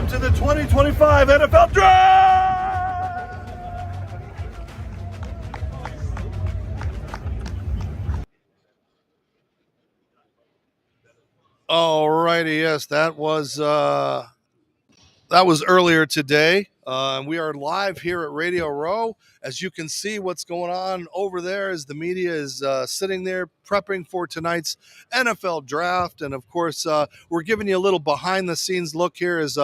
welcome to the 2025 NFL Draft! All righty, yes, that was earlier today. We are live here at Radio Row. As you can see, what's going on over there is the media is sitting there prepping for tonight's NFL draft. And of course, we're giving you a little behind the scenes look here as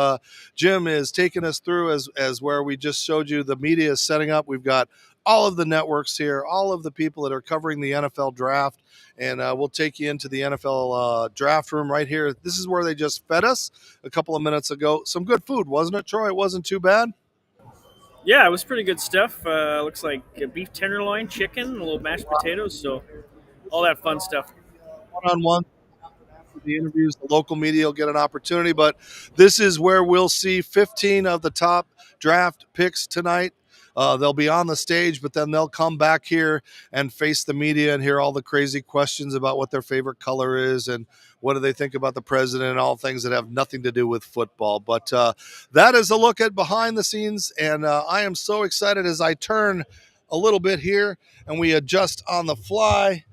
Jim is taking us through as where we just showed you the media is setting up. We've got all of the networks here, all of the people that are covering the NFL draft. And we'll take you into the NFL draft room right here. This is where they just fed us a couple of minutes ago. Some good food, wasn't it, Troy? It wasn't too bad. Yeah, it was pretty good stuff. Looks like beef tenderloin, chicken, a little mashed potatoes, so all that fun stuff. One-on-one. The interviews, the local media will get an opportunity, but this is where we'll see 15 of the top draft picks tonight. They'll be on the stage, but then they'll come back here and face the media and hear all the crazy questions about what their favorite color is and what do they think about the president and all things that have nothing to do with football. But that is a look at behind the scenes, and I am so excited as I turn a little bit here and we adjust on the fly.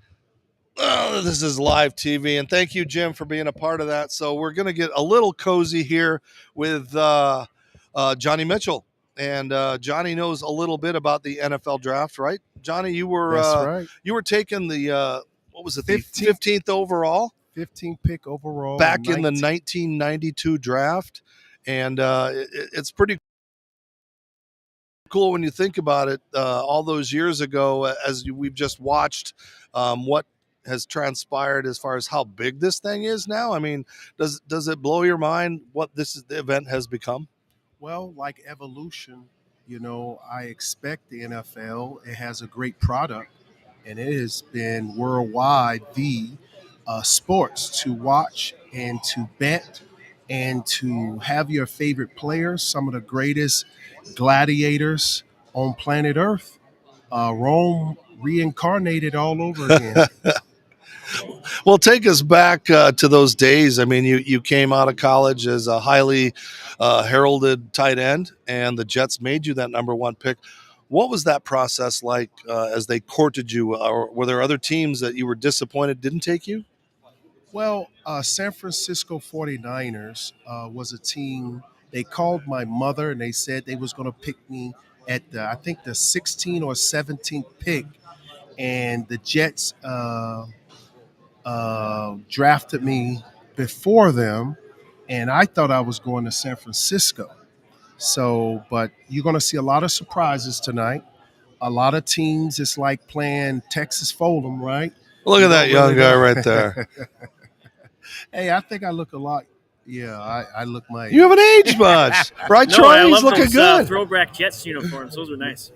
Oh, this is live TV, and thank you, Jim, for being a part of that. So we're going to get a little cozy here with Johnny Mitchell. And Johnny knows a little bit about the NFL draft, right? Johnny, you were right. You were taking the what was it, the 15th overall, 15th pick overall back in the 1992 draft, and it's pretty cool when you think about it. All those years ago, as we've just watched, what has transpired as far as how big this thing is now. I mean, does it blow your mind what the event has become? Well, like evolution, I expect the NFL, it has a great product, and it has been worldwide the sports to watch and to bet and to have your favorite players, some of the greatest gladiators on planet Earth. Rome reincarnated all over again. Well, take us back to those days. I mean, you came out of college as a highly heralded tight end, and the Jets made you that number one pick. What was that process like as they courted you? Or were there other teams that you were disappointed didn't take you? Well, San Francisco 49ers was a team. They called my mother, and they said they was going to pick me at I think the 16th or 17th pick, and the Jets drafted me before them, and I thought I was going to San Francisco. So, but you're going to see a lot of surprises tonight. A lot of teams, it's like playing Texas Hold'em, right? Look at that young guy right there. Hey, I think I look a lot. Yeah, I look my age. You haven't aged much, right, No, Troy? I He's love looking those good. throwback Jets uniforms. Those are nice.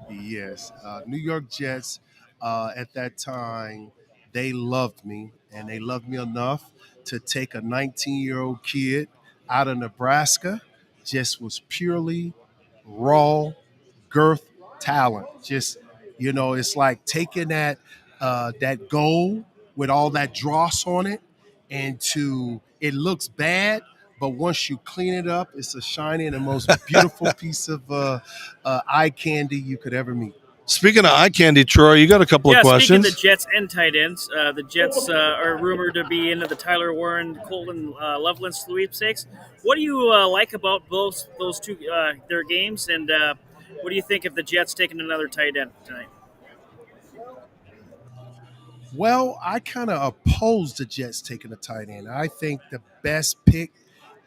Yes, New York Jets. At that time, they loved me, and they loved me enough to take a 19-year-old kid out of Nebraska. Just was purely raw girth talent. Just it's like taking that goal with all that dross on it, and it looks bad, but once you clean it up, it's a shiny and the most beautiful piece of eye candy you could ever meet. Speaking of eye candy, Troy, you got a couple of questions. Speaking of the Jets and tight ends, the Jets are rumored to be into the Tyler Warren, Colton Loveland sweepstakes. What do you like about those two their games, and what do you think of the Jets taking another tight end tonight? Well, I kind of oppose the Jets taking a tight end. I think the best pick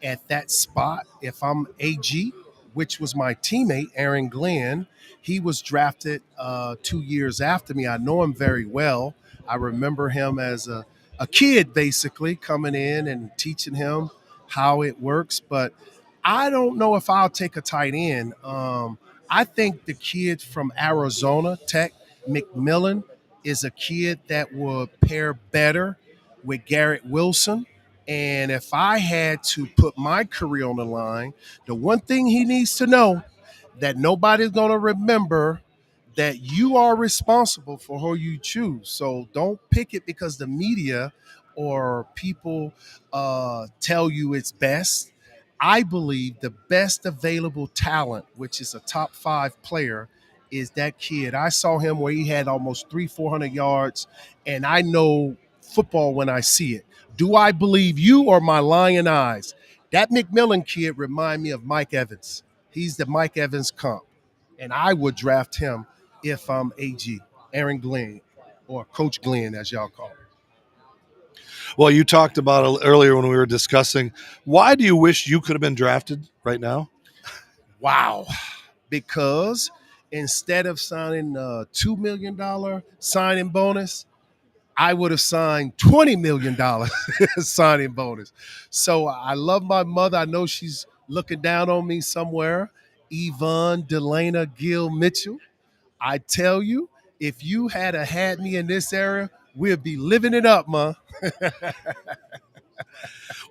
at that spot, if I'm AG, which was my teammate, Aaron Glenn, he was drafted 2 years after me. I know him very well. I remember him as a kid, basically, coming in and teaching him how it works. But I don't know if I'll take a tight end. I think the kid from Arizona Tech, McMillan, is a kid that will pair better with Garrett Wilson. And if I had to put my career on the line, the one thing he needs to know that nobody's going to remember that you are responsible for who you choose. So don't pick it because the media or people tell you it's best. I believe the best available talent, which is a top 5 player, is that kid. I saw him where he had almost 400 yards, and I know football when I see it. Do I believe you or my lying eyes? That McMillan kid remind me of Mike Evans. He's the Mike Evans comp, and I would draft him if I'm AG, Aaron Glenn, or Coach Glenn, as y'all call him. Well, you talked about it earlier when we were discussing. Why do you wish you could have been drafted right now? Wow. Because instead of signing a $2 million signing bonus, I would have signed $20 million signing bonus. So I love my mother. I know she's looking down on me somewhere. Yvonne Delana Gill Mitchell. I tell you, if you had me in this area, we'd be living it up, ma.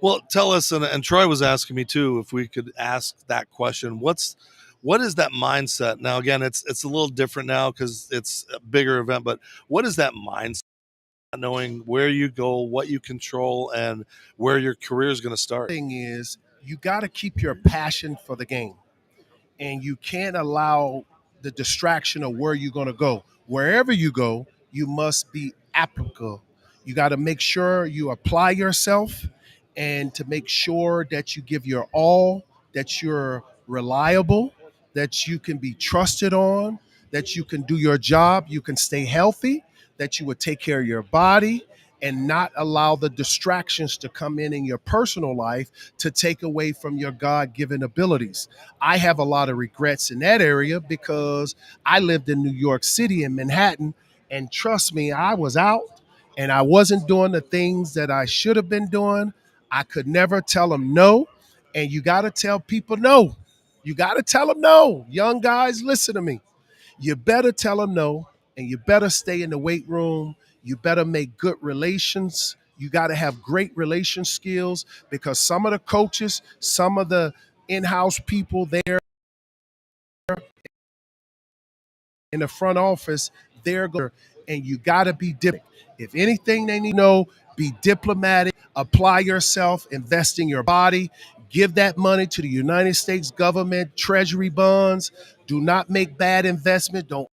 Well, tell us, and Troy was asking me too, if we could ask that question. What is that mindset? Now, again, it's a little different now because it's a bigger event, but what is that mindset? Knowing where you go, what you control, and where your career is going to start. Thing is, you got to keep your passion for the game, and you can't allow the distraction of where you're going to go. Wherever you go, you must be applicable. You got to make sure you apply yourself, and to make sure that you give your all, that you're reliable, that you can be trusted on, that you can do your job, you can stay healthy, that you would take care of your body and not allow the distractions to come in your personal life to take away from your God-given abilities. I have a lot of regrets in that area because I lived in New York City in Manhattan, and trust me, I was out and I wasn't doing the things that I should have been doing. I could never tell them no, and you got to tell people no. You got to tell them no. Young guys, listen to me. You better tell them no, and you better stay in the weight room. You better make good relations. You got to have great relation skills, because some of the coaches, some of the in-house people there in the front office, they're going, and you got to be diplomatic. If anything they need to know, be diplomatic, apply yourself, invest in your body, give that money to the United States government, treasury bonds. Do not make bad investment. Don't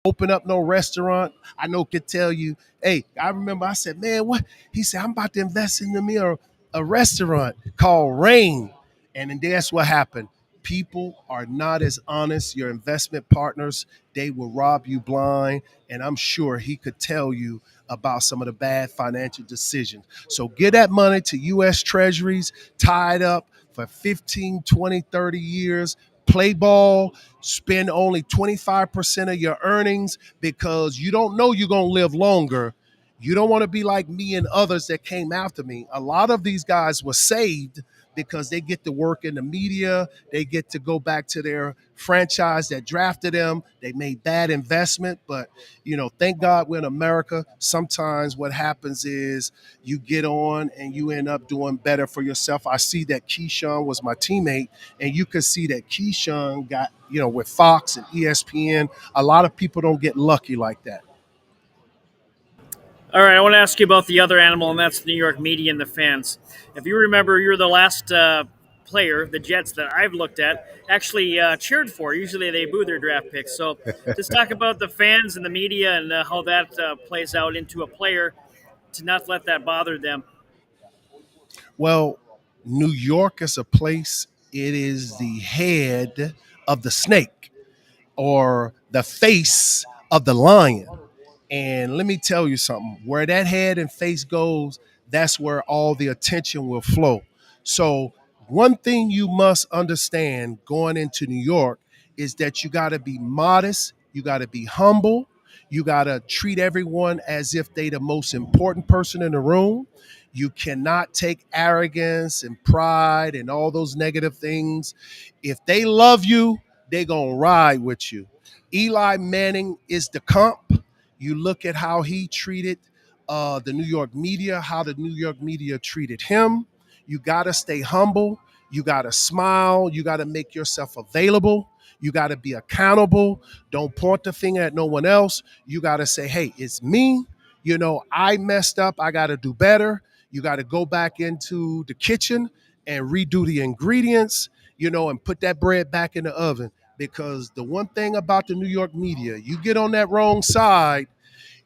open up no restaurant. I know could tell you, hey, I remember I said, man, what? He said, I'm about to invest in me a restaurant called Rain. And then that's what happened. People are not as honest. Your investment partners, they will rob you blind. And I'm sure he could tell you about some of the bad financial decisions. So get that money to U.S. Treasuries, tied up for 15, 20, 30 years. Play ball, spend only 25% of your earnings, because you don't know you're going to live longer. You don't want to be like me and others that came after me. A lot of these guys were saved because they get to work in the media. They get to go back to their franchise that drafted them. They made bad investment, but thank God we're in America. Sometimes what happens is you get on and you end up doing better for yourself. I see that Keyshawn was my teammate, and you can see that Keyshawn got, with Fox and ESPN. A lot of people don't get lucky like that. All right, I want to ask you about the other animal, and that's the New York media and the fans. If you remember, you're the last player, the Jets, that I've looked at actually cheered for. Usually they boo their draft picks. So just talk about the fans and the media and how that plays out into a player, to not let that bother them. Well, New York is a place, it is the head of the snake, or the face of the lion. And let me tell you something, where that head and face goes, that's where all the attention will flow. So, one thing you must understand going into New York is that you got to be modest, you got to be humble, you got to treat everyone as if they the most important person in the room. You cannot take arrogance and pride and all those negative things. If they love you, they going to ride with you. Eli Manning is the comp. You look at how he treated the New York media, how the New York media treated him. You got to stay humble. You got to smile. You got to make yourself available. You got to be accountable. Don't point the finger at no one else. You got to say, hey, it's me. I messed up. I got to do better. You got to go back into the kitchen and redo the ingredients, and put that bread back in the oven. Because the one thing about the New York media, you get on that wrong side,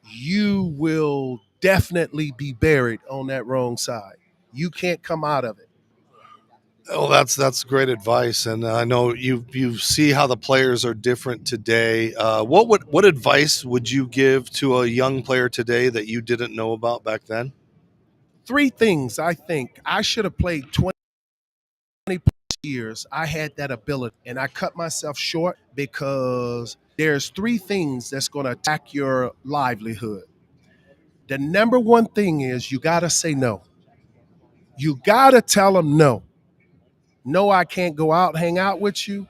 you will definitely be buried on that wrong side. You can't come out of it. Oh, that's great advice, and I know you see how the players are different today. What advice would you give to a young player today that you didn't know about back then? Three things I think I should have played 20 plus years. I had that ability and I cut myself short because there's three things that's going to attack your livelihood. The number one thing is you got to say no. You got to tell them no. No, I can't go out, hang out with you.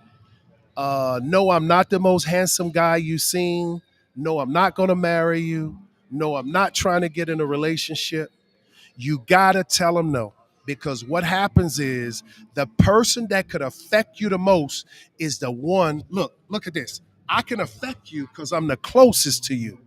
No, I'm not the most handsome guy you've seen. No, I'm not going to marry you. No, I'm not trying to get in a relationship. You got to tell them no. Because what happens is the person that could affect you the most is the one. Look at this. I can affect you because I'm the closest to you.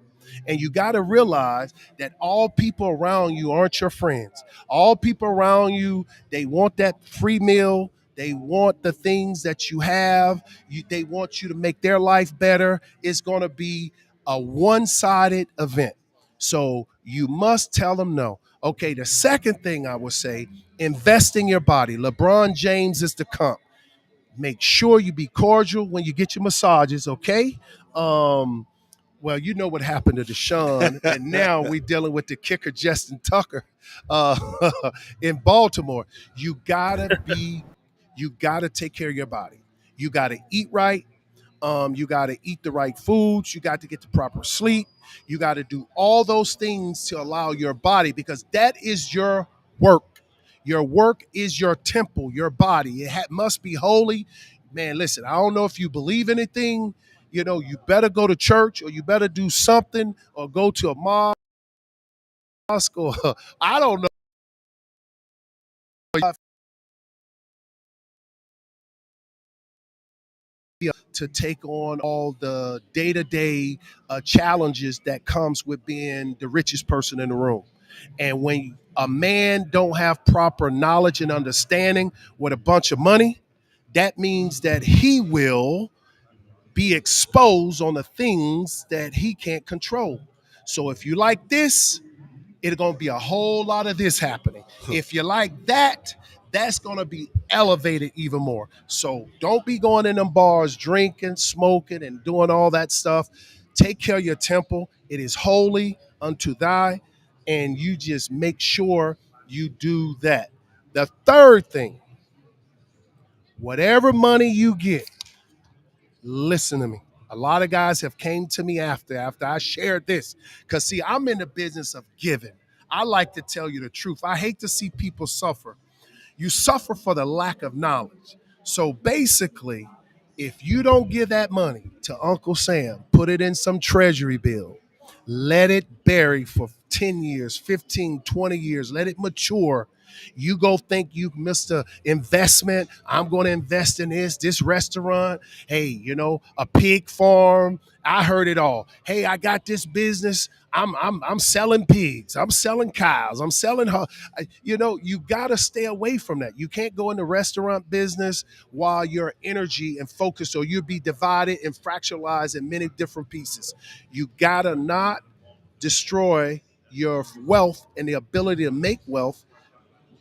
And you got to realize that all people around you aren't your friends. All people around you, they want that free meal. They want the things that you have. They want you to make their life better. It's going to be a one-sided event. So you must tell them no. Okay, the second thing I would say, invest in your body. LeBron James is the comp. Make sure you be cordial when you get your massages, okay? Um, well, you know what happened to Deshaun, and now we're dealing with the kicker Justin Tucker uh, in Baltimore. You gotta take care of your body. You gotta eat right. You gotta eat the right foods. You got to get the proper sleep. You got to do all those things to allow your body, because that is your work. Your work is your temple, your body. Must be holy. Man, listen, I don't know if you believe anything. You better go to church, or you better do something, or go to a mosque, or I don't know, to take on all the day-to-day challenges that comes with being the richest person in the room. And when a man don't have proper knowledge and understanding with a bunch of money, that means that he will be exposed on the things that he can't control. So if you like this, it's going to be a whole lot of this happening. If you like that, that's going to be elevated even more. So don't be going in them bars, drinking, smoking, and doing all that stuff. Take care of your temple. It is holy unto thy, and you just make sure you do that. The third thing, whatever money you get, listen to me. A lot of guys have came to me after I shared this, because see, I'm in the business of giving. I like to tell you the truth. I hate to see people suffer. You suffer for the lack of knowledge. So basically, if you don't give that money to Uncle Sam, put it in some treasury bill, let it bury for 10 years, 15, 20 years, let it mature. You go think you missed an investment. I'm going to invest in this restaurant. Hey, a pig farm. I heard it all. Hey, I got this business. I'm selling pigs. I'm selling cows. I'm selling you got to stay away from that. You can't go in the restaurant business while your energy and focus, or you'll be divided and fractionalized in many different pieces. You got to not destroy your wealth and the ability to make wealth.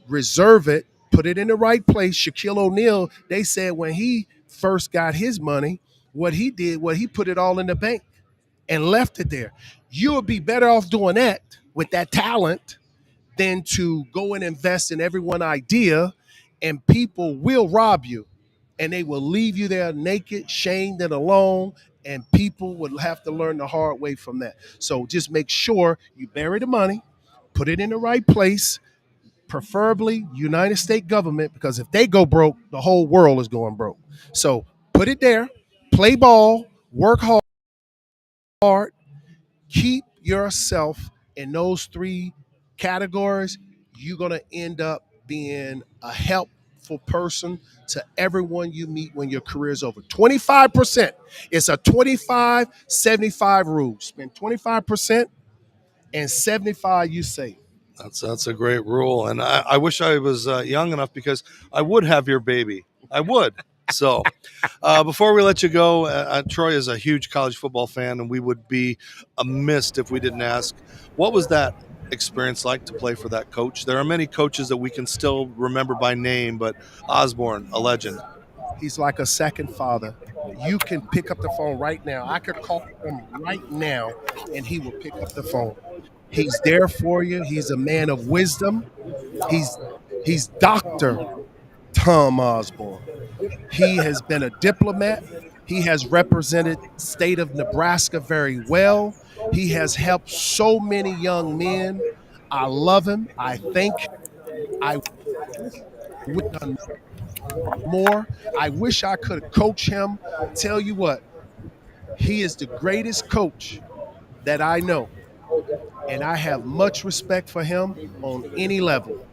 Reserve it, put it in the right place. Shaquille O'Neal, they said when he first got his money, what he did, he put it all in the bank and left it there. You would be better off doing that with that talent than to go and invest in every one idea, and people will rob you, and they will leave you there naked, shamed, and alone, and people will have to learn the hard way from that. So just make sure you bury the money, put it in the right place, preferably United States government, because if they go broke, the whole world is going broke. So put it there, play ball, work hard, keep yourself in those three categories. You're going to end up being a helpful person to everyone you meet when your career is over. 25%. It's a 25-75 rule. Spend 25%, and 75 you save. That's a great rule, and I wish I was young enough because I would have your baby. I would. So, before we let you go, Troy is a huge college football fan, and we would be amiss if we didn't ask, what was that experience like to play for that coach? There are many coaches that we can still remember by name, but Osborne, a legend. He's like a second father. You can pick up the phone right now. I could call him right now, and he will pick up the phone. He's there for you. He's a man of wisdom. He's he's Dr. Tom Osborne. He has been a diplomat. He has represented state of Nebraska very well. He has helped so many young men. I love him. I thank him. I wish I'd done more. I wish I could coach him. Tell you what, he is the greatest coach that I know, and I have much respect for him on any level.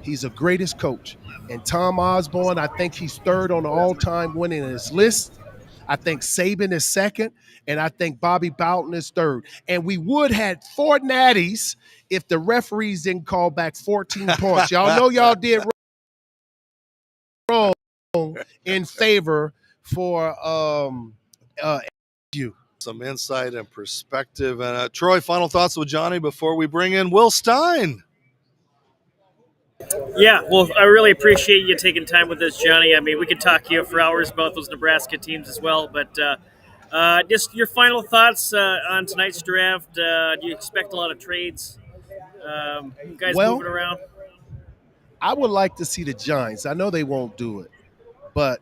He's the greatest coach. And Tom Osborne, I think he's third on the all-time winningest list. I think Saban is second, and I think Bobby Bowden is third. And we would had four natties if the referees didn't call back 14 points. Y'all know y'all did wrong in favor for you. Some insight and perspective. And Troy, final thoughts with Johnny before we bring in Will Stein. Yeah, well, I really appreciate you taking time with us, Johnny. I mean, we could talk to you for hours about those Nebraska teams as well, but just your final thoughts on tonight's draft. Do you expect a lot of trades? Guys moving around? I would like to see the Giants. I know they won't do it, but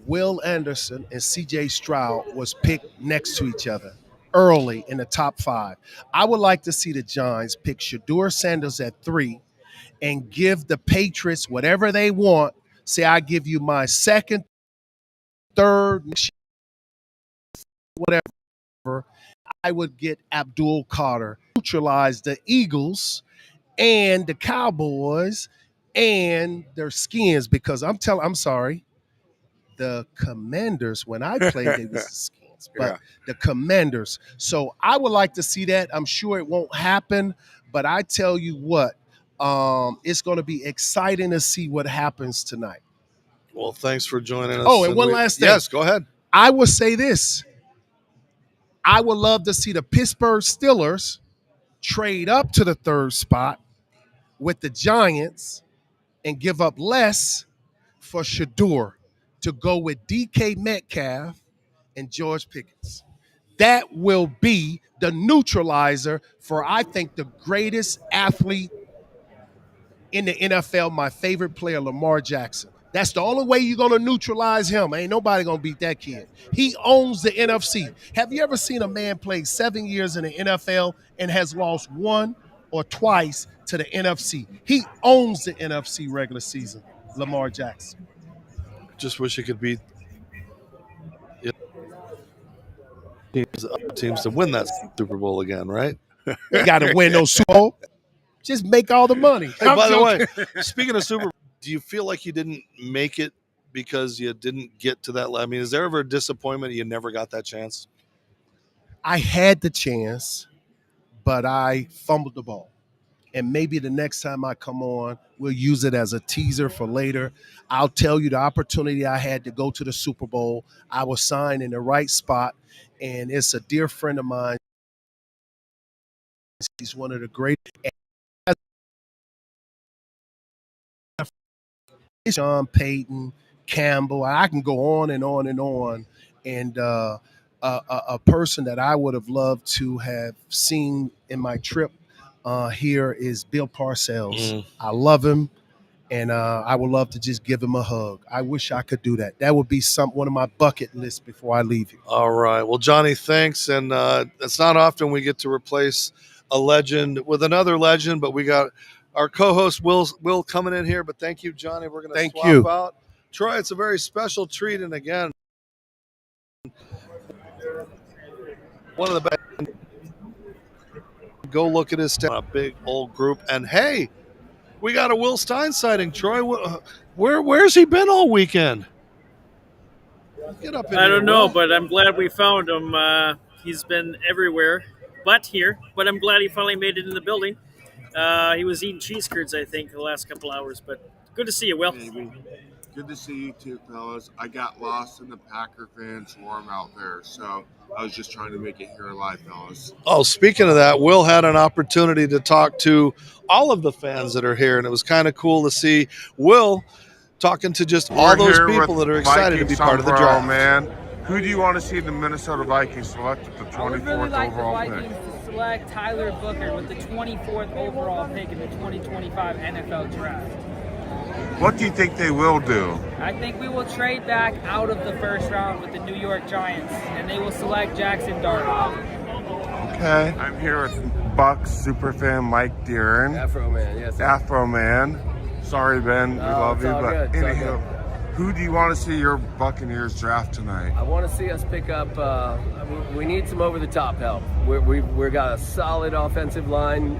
Will Anderson and C.J. Stroud was picked next to each other early in the top 5. I would like to see the Giants pick Shedeur Sanders at 3 and give the Patriots whatever they want. Say, I give you my second, third, whatever. I would get Abdul Carter, neutralize the Eagles and the Cowboys and their skins, because I'm sorry, the Commanders, when I played, they was the skins, but the Commanders. So I would like to see that. I'm sure it won't happen, but I tell you what, it's going to be exciting to see what happens tonight. Well, thanks for joining us. Oh, and one last thing. Yes, go ahead. I would say this. I would love to see the Pittsburgh Steelers trade up to the 3rd spot with the Giants and give up less for Shedeur to go with DK Metcalf and George Pickens. That will be the neutralizer for, I think, the greatest athlete in the NFL, my favorite player, Lamar Jackson. That's the only way you're going to neutralize him. Ain't nobody going to beat that kid. He owns the NFC. Have you ever seen a man play 7 years in the NFL and has lost one or twice to the NFC? He owns the NFC regular season, Lamar Jackson. Just wish it could beat teams to win that Super Bowl again, right? You got to win those Super Bowl. Just make all the money. Hey, by the way, speaking of Super Bowl, do you feel like you didn't make it because you didn't get to that level? I mean, is there ever a disappointment you never got that chance? I had the chance, but I fumbled the ball. And maybe the next time I come on, we'll use it as a teaser for later. I'll tell you the opportunity I had to go to the Super Bowl. I was signed in the right spot, and it's a dear friend of mine. He's one of the great. Sean Payton, Campbell. I can go on and on and on. And a person that I would have loved to have seen in my trip here is Bill Parcells. I love him, and I would love to just give him a hug. I wish I could do that. That would be one of my bucket lists before I leave you. All right. Well, Johnny, thanks. And it's not often we get to replace a legend with another legend, but we got our co-host Will coming in here. But thank you, Johnny. We're going to swap out. Troy, it's a very special treat. And again, one of the best. Go look at his stats. A big old group. And hey, we got a Will Stein sighting. Troy, where's he been all weekend? Get up in I here, don't know, Will. but I'm glad we found him. He's been everywhere. butt here, but I'm glad he finally made it in the building. He was eating cheese curds, I think, the last couple hours, but good to see you, Will. Maybe. Good to see you too, fellas. I got lost in the Packer fan swarm out there, so I was just trying to make it here alive, fellas. Oh, speaking of that, Will had an opportunity to talk to all of the fans that are here, and it was kind of cool to see Will talking to just all those people that are excited to be part of the draft. Man, who do you want to see the Minnesota Vikings select with the 24th I would really like the overall Vikings pick? to select Tyler Booker with the 24th overall pick in the 2025 NFL Draft. What do you think they will do? I think we will trade back out of the first round with the New York Giants, and they will select Jackson Darnold. Okay. I'm here with Bucks superfan Mike Deeren. Afro Man, yes. Sir. Afro Man. Sorry, Ben. We love it's you. all But good. anyhow, who do you want to see your Buccaneers draft tonight? I want to see us pick up. We need some over-the-top help. We've got a solid offensive line.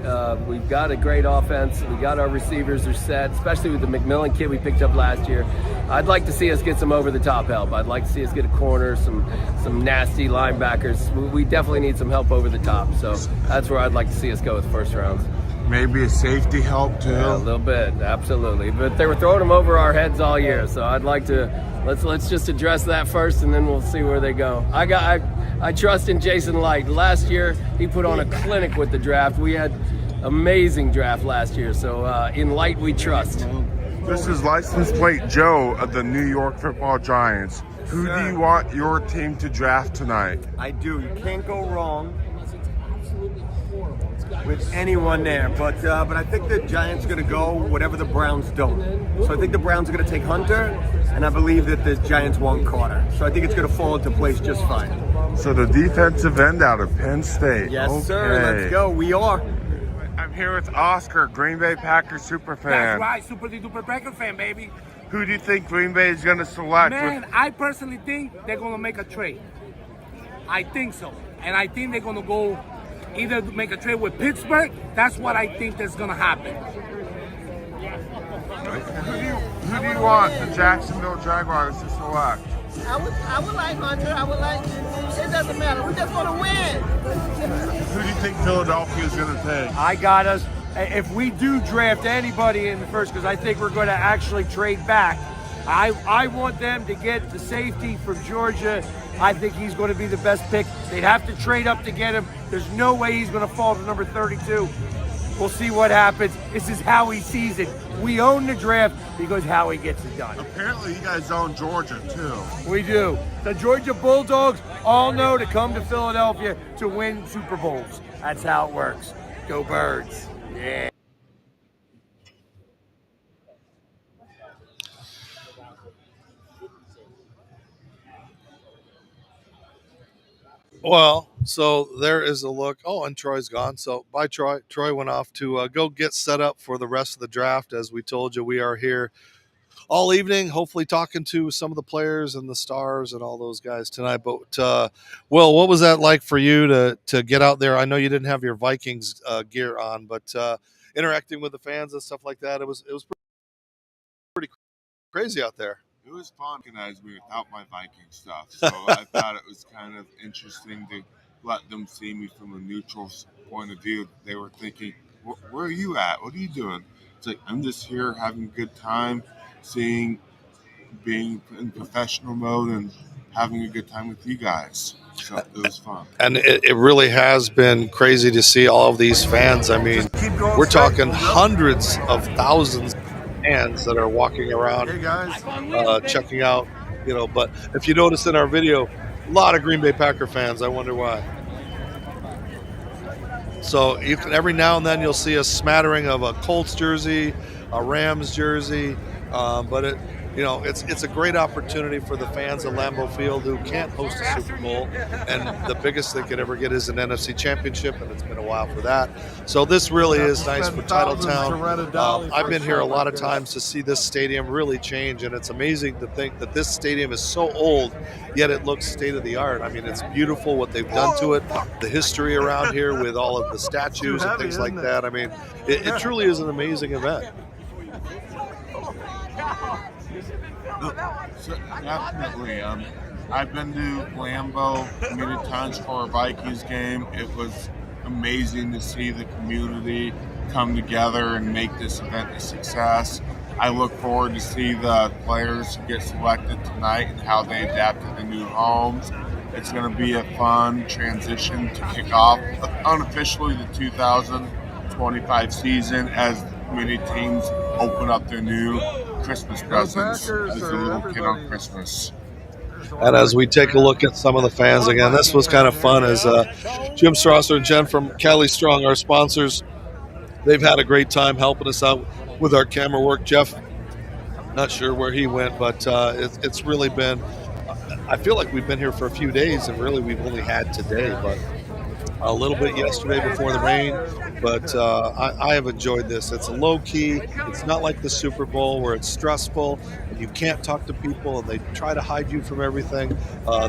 We've got a great offense. We got our receivers are set, especially with the McMillan kid we picked up last year. I'd like to see us get some over-the-top help. I'd like to see us get a corner, some nasty linebackers. We definitely need some help over the top. So that's where I'd like to see us go with first rounds. Maybe a safety help too. Yeah, a little bit, absolutely. But they were throwing them over our heads all year, so I'd like to let's just address that first, and then we'll see where they go. I trust in Jason Light. Last year he put on a clinic with the draft. We had amazing draft last year, so in Light we trust. This is license plate Joe of the New York Football Giants. Who do you want your team to draft tonight? I do. You can't go wrong with anyone there, but I think the Giants are going to go whatever the Browns don't. So I think the Browns are going to take Hunter, and I believe that the Giants want Carter. So I think it's going to fall into place just fine. So the defensive end out of Penn State. Yes, okay. sir. Let's go. We are. I'm here with Oscar, Green Bay Packers superfan. That's right, super duper Packer fan, baby. Who do you think Green Bay is going to select? Man, I personally think they're going to make a trade. I think so. And I think they're going to go either make a trade with Pittsburgh. That's what I think that's going to happen. Who do you want the Jacksonville Jaguars to select? I would like Hunter. I would like. It doesn't matter. We just want to win. Who do you think Philadelphia is going to take? I got us. If we do draft anybody in the first, because I think we're going to actually trade back, I want them to get the safety from Georgia. I think he's going to be the best pick. They'd have to trade up to get him. There's no way he's going to fall to number 32. We'll see what happens. This is how he sees it. We own the draft because Howie gets it done. Apparently you guys own Georgia too. We do. The Georgia Bulldogs all know to come to Philadelphia to win Super Bowls. That's how it works. Go Birds. Yeah. Well, so there is a look. Oh, and Troy's gone. So bye, Troy. Troy went off to go get set up for the rest of the draft. As we told you, we are here all evening, hopefully talking to some of the players and the stars and all those guys tonight. But Will, what was that like for you to get out there? I know you didn't have your Vikings gear on, but interacting with the fans and stuff like that, it was pretty crazy out there. It was fun to recognize me without my Viking stuff, so I thought it was kind of interesting to let them see me from a neutral point of view. They were thinking, where are you at? What are you doing? It's like, I'm just here having a good time, being in professional mode and having a good time with you guys. So it was fun. And it really has been crazy to see all of these fans. I mean, we're talking hundreds of thousands of fans that are walking around, Hey guys. checking out, but if you notice in our video, a lot of Green Bay Packer fans. I wonder why. So you can, every now and then you'll see a smattering of a Colts jersey, a Rams jersey, but it's a great opportunity for the fans of Lambeau Field who can't host a Super Bowl, and the biggest they could ever get is an NFC Championship, and it's been a while for that. So this really is nice for Titletown. I've been here a lot of times to see this stadium really change, and it's amazing to think that this stadium is so old, yet it looks state of the art. I mean, it's beautiful what they've done to it, the history around here with all of the statues and things like that. I mean, it truly is an amazing event. So, definitely. I've been to Lambeau many times for a Vikings game. It was amazing to see the community come together and make this event a success. I look forward to see the players who get selected tonight and how they adapt to the new homes. It's going to be a fun transition to kick off unofficially the 2025 season as many teams open up their new Christmas presents as a little kid on Christmas. And as we take a look at some of the fans again, this was kind of fun as Jim Strasser and Jen from Cali Strong, our sponsors, they've had a great time helping us out with our camera work. Jeff, not sure where he went, but it's really been, I feel like we've been here for a few days, and really we've only had today, but a little bit yesterday before the rain. But I have enjoyed this. It's low key. It's not like the Super Bowl where it's stressful and you can't talk to people and they try to hide you from everything.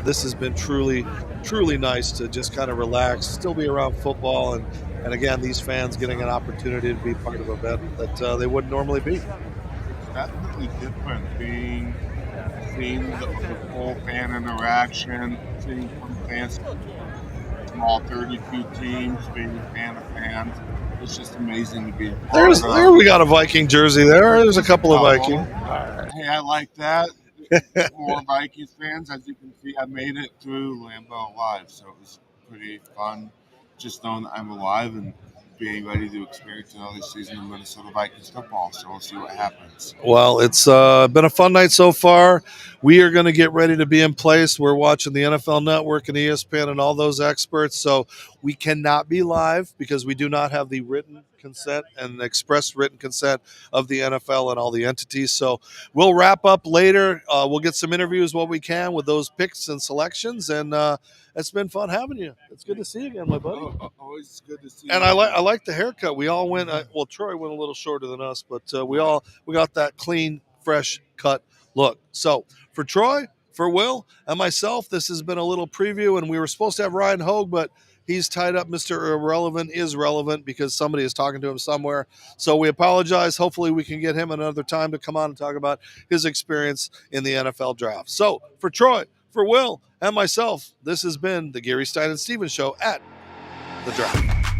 This has been truly, truly nice to just kind of relax, still be around football, and again, these fans getting an opportunity to be part of an event that they wouldn't normally be. It's definitely different seeing the full fan interaction, seeing from fans, small 32 teams, being a fan of fans. It's just amazing to be a part of. There we got a Viking jersey there. There's a couple of Viking. Hey, I like that. More Vikings fans. As you can see, I made it through Lambeau alive, so it was pretty fun just knowing that I'm alive and being ready to experience another season of Minnesota Vikings football. So we'll see what happens. Well, it's been a fun night so far. We are going to get ready to be in place. We're watching the NFL Network and ESPN and all those experts. So we cannot be live because we do not have the written consent and express written consent of the NFL and all the entities. So we'll wrap up later. We'll get some interviews what we can with those picks and selections. And it's been fun having you. It's good to see you again, my buddy. Always good to see And you. I like the haircut. We all went. Well, Troy went a little shorter than us, but we got that clean, fresh cut look. So for Troy, for Will, and myself, this has been a little preview. And we were supposed to have Ryan Hogue, but he's tied up. Mr. Irrelevant is relevant because somebody is talking to him somewhere. So we apologize. Hopefully we can get him another time to come on and talk about his experience in the NFL draft. So for Troy, for Will, and myself, this has been the Geary, Stein and Stevens Show at the Draft.